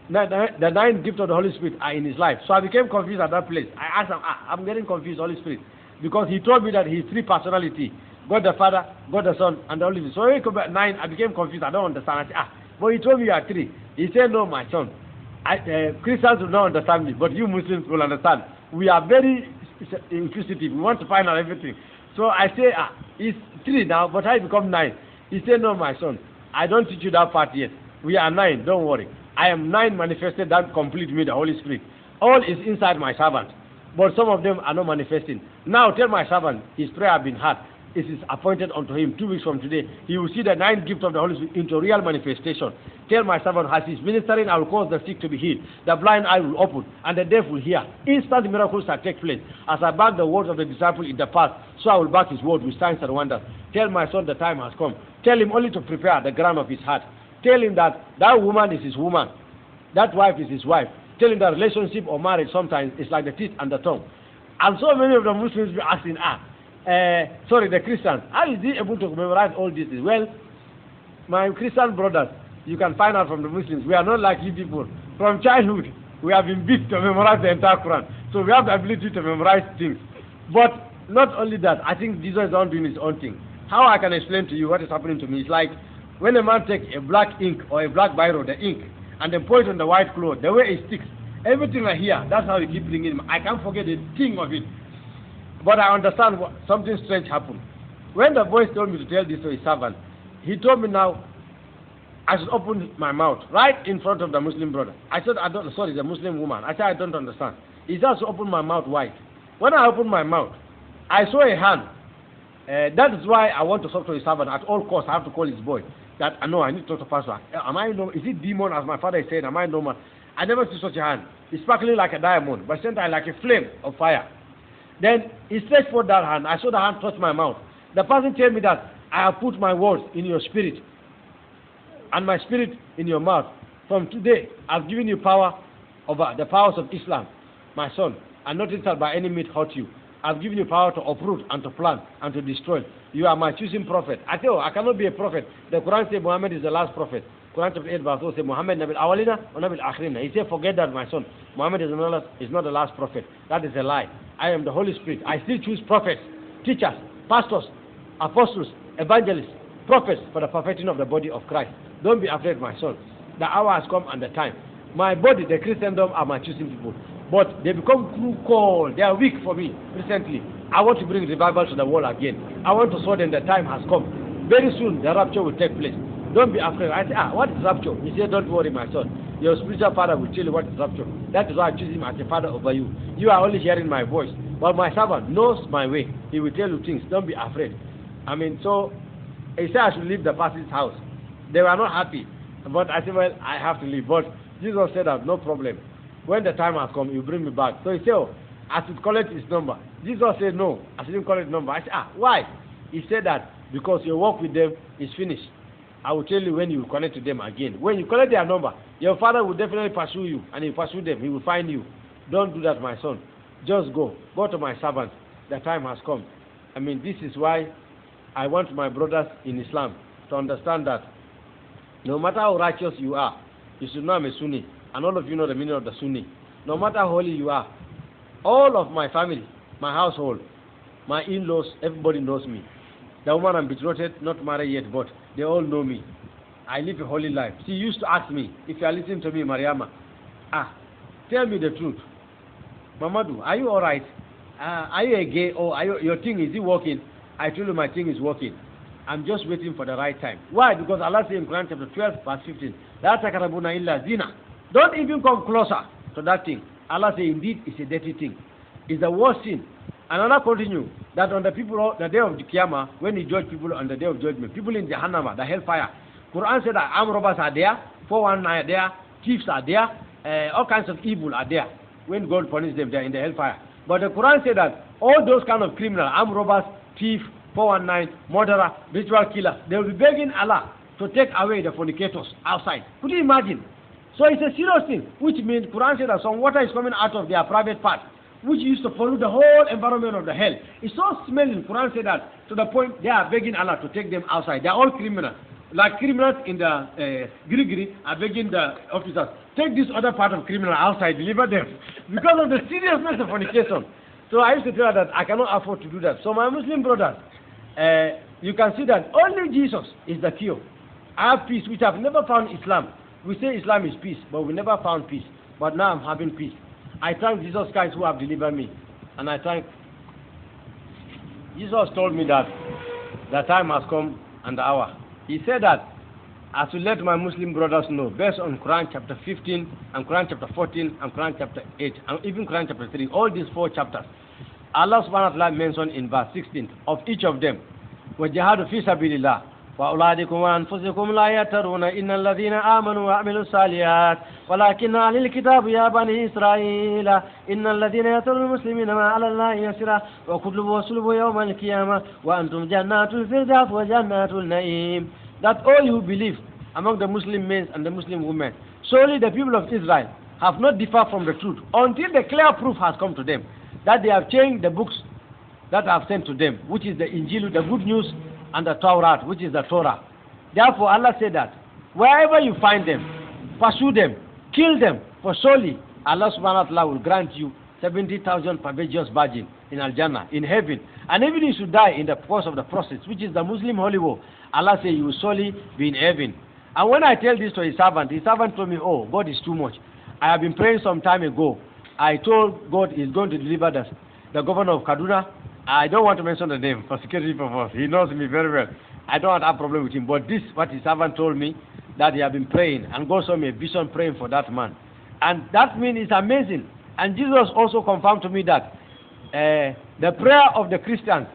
the 9 gifts of the Holy Spirit are in his life. So I became confused at that place. I asked him, I'm getting confused, Holy Spirit. Because he told me that he's 3 personality. God the Father, God the Son, and the Holy Spirit. So when he came back 9, I became confused. I don't understand. I said, but he told me you are 3. He said, no, my son. Christians will not understand me, but you Muslims will understand. We are very inquisitive. We want to find out everything. So I say, it's 3 now, but I become 9. He said, no, my son. I don't teach you that part yet. We are 9, don't worry. I am 9 manifested that complete me, the Holy Spirit. All is inside my servant. But some of them are not manifesting. Now tell my servant, his prayer has been heard. it is appointed unto him 2 weeks from today, he will see the 9 gifts of the Holy Spirit into real manifestation. Tell my servant, as he is ministering, I will cause the sick to be healed, the blind eye will open, and the deaf will hear. Instant miracles shall take place. As I back the words of the disciple in the past, so I will back his word with signs and wonders. Tell my son the time has come. Tell him only to prepare the ground of his heart. Tell him that that woman is his woman, that wife is his wife. Tell him that relationship or marriage sometimes is like the teeth and the tongue. And so many of the Muslims be asking, the Christians, how is he able to memorize all this? Well, my Christian brothers, you can find out from the Muslims, we are not like you people. From childhood, we have been beat to memorize the entire Quran. So we have the ability to memorize things. But not only that, I think Jesus is not doing his own thing. How I can explain to you what is happening to me is like when a man takes a black ink or a black biro, the ink, and then pour it on the white cloth, the way it sticks, everything I hear, that's how you keep bringing it. I can't forget a thing of it. But I understand something strange happened. When the voice told me to tell this to his servant, he told me now I should open my mouth right in front of the Muslim brother. I said, the Muslim woman. I said, I don't understand. He said to open my mouth wide. When I opened my mouth, I saw a hand. That is why I want to talk to his servant at all costs. I have to call his boy. That I know I need to talk to pastor. Am I normal? Is it demon, as my father is saying? Am I normal? I never see such a hand. It's sparkling like a diamond, but sometimes like a flame of fire. Then he stretched forth that hand. I saw the hand touch my mouth. The person told me that I have put my words in your spirit and my spirit in your mouth. From today, I've given you power over the powers of Islam, my son, and nothing shall by any means hurt you. I've given you power to uproot and to plant and to destroy. You are my choosing prophet. I tell you, I cannot be a prophet. The Quran says Muhammad is the last prophet. Quran chapter 8 verse 4 says Muhammad nabil awalina or nabil akhrina. He said, forget that, my son. Muhammad is not the last prophet. That is a lie. I am the Holy Spirit. I still choose prophets, teachers, pastors, apostles, evangelists, prophets for the perfecting of the body of Christ. Don't be afraid, my son. The hour has come and the time. My body, the Christendom, are my choosing people. But they become too cold. They are weak for me recently. I want to bring revival to the world again. I want to show them the time has come. Very soon, the rapture will take place. Don't be afraid. I say, what is rapture? He said, don't worry, my son. Your spiritual father will tell you what is rapture. That is why I choose him as a father over you. You are only hearing my voice. But my servant knows my way. He will tell you things. Don't be afraid. So he said I should leave the pastor's house. They were not happy. But I said, well, I have to leave. But Jesus said that, no problem. When the time has come, you bring me back. So he said, I should collect his number. Jesus said, no, I shouldn't collect his number. I said, why? He said that because your work with them is finished. I will tell you when you will connect to them again. When you collect their number, your father will definitely pursue you, and he will pursue them. He will find you. Don't do that, my son. Just go. Go to my servant. The time has come. This is why I want my brothers in Islam to understand that no matter how righteous you are, you should know I'm a Sunni, and all of you know the meaning of the Sunni. No matter how holy you are, all of my family, my household, my in-laws, everybody knows me. The woman I'm betrothed, not married yet, but they all know me. I live a holy life. She used to ask me, if you are listening to me, Mariama, tell me the truth. Mamadou, are you alright? Are you a gay? Or your thing, is it working? I told you my thing is working. I'm just waiting for the right time. Why? Because Allah says in Quran chapter 12, verse 15, La takarabuna illa zina. Don't even come closer to that thing. Allah says, indeed, it's a dirty thing. It's the worst sin. And Allah continue that on the day of the Qiyamah, when He judge people on the day of judgment, people in Jahannam, the hellfire, Quran said that armed robbers are there, 419 are there, thieves are there, all kinds of evil are there. When God punishes them, they are in the hellfire. But the Quran said that all those kind of criminals, armed robbers, thief, 419, murderer, ritual killer, they will be begging Allah to take away the fornicators outside. Could you imagine? So it's a serious thing, which means Quran said that some water is coming out of their private part, which used to pollute the whole environment of the hell. It's so smelling, Quran said that, to the point they are begging Allah to take them outside. They are all criminals. Like criminals in the Giri are begging the officers, take this other part of criminal outside, deliver them. Because of the seriousness of fornication. So I used to tell her that I cannot afford to do that. So my Muslim brothers, you can see that only Jesus is the cure. I have peace, which I've never found in Islam. We say Islam is peace, but we never found peace. But now I'm having peace. I thank Jesus Christ who have delivered me. And I thank Jesus told me that the time has come and the hour. He said that I should let my Muslim brothers know, based on Quran chapter 15 and Quran chapter 14 and Quran chapter 8 and even Quran chapter 3, all these 4 chapters, Allah subhanahu wa ta'ala mentioned in verse 16 of each of them وَجَهَادُ فِي سَبِيلِ اللَّهِ وَأَوْلَادِكُمْ وَأَنفُسِكُمْ لَا يَتَّرُونَ إِنَّ الَّذِينَ آمَنُوا وَعَمِلُوا الصَّالِحَاتِ وَلَكِنَّ أَهْلَ الْكِتَابِ يَا بَنِي إِسْرَائِيلَ إِنَّ الَّذِينَ يَتَّرُونَ الْمُسْلِمِينَ مَا عَلَى اللَّهِ يَسِرًا وَكُتُبُهُ وَصُلُبُهُ يَوْمَ الْقِيَامَةِ وَأَنْتُمْ جَنَّاتُ الْفِرْدَوْسِ وَجَنَّاتُ النَّعِيمِ. That all you believe among the Muslim men and the Muslim women, solely the people of Israel have not differed from the truth until the clear proof has come to them that they have changed the books that I have sent to them, which is the Injil, the good news, and the Torah, which is the Torah. Therefore, Allah said that wherever you find them, pursue them, kill them, for surely Allah subhanahu wa ta'ala will grant you 70,000 perpetuous virgin in Al-Jannah, in heaven. And even if you die in the course of the process, which is the Muslim holy war, Allah said you will surely be in heaven. And when I tell this to his servant told me, oh, God is too much. I have been praying some time ago. I told God he's going to deliver the governor of Kaduna. I don't want to mention the name for security purposes. He knows me very well. I don't have a problem with him. But this, what his servant told me, that he had been praying, and God saw me a vision praying for that man. And that means it's amazing. And Jesus also confirmed to me that the prayer of the Christians,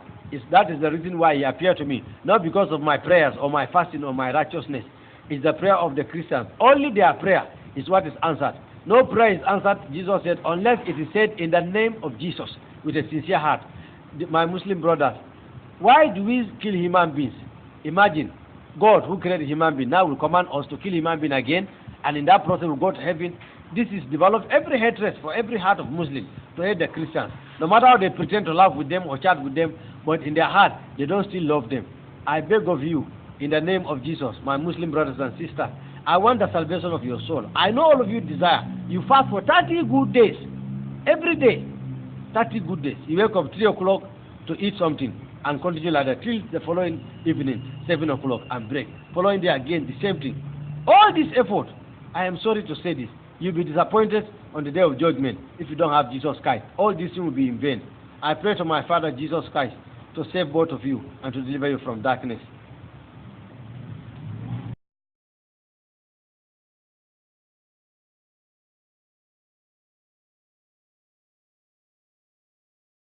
that is the reason why he appeared to me. Not because of my prayers or my fasting or my righteousness. It's the prayer of the Christians. Only their prayer is what is answered. No prayer is answered, Jesus said, unless it is said in the name of Jesus with a sincere heart. My Muslim brothers, why do we kill human beings? Imagine, God who created human being now will command us to kill human being again, and in that process we'll go to heaven. This is developed every hatred for every heart of Muslim to hate the Christians. No matter how they pretend to laugh with them or chat with them, but in their heart they don't still love them. I beg of you, in the name of Jesus, my Muslim brothers and sisters, I want the salvation of your soul. I know all of you desire. You fast for 30 good days, every day. 30 good days. You wake up 3 o'clock to eat something and continue like that till the following evening, 7 o'clock, and break. Following day again, the same thing. All this effort, I am sorry to say this, you'll be disappointed on the day of judgment if you don't have Jesus Christ. All this thing will be in vain. I pray to my Father Jesus Christ to save both of you and to deliver you from darkness.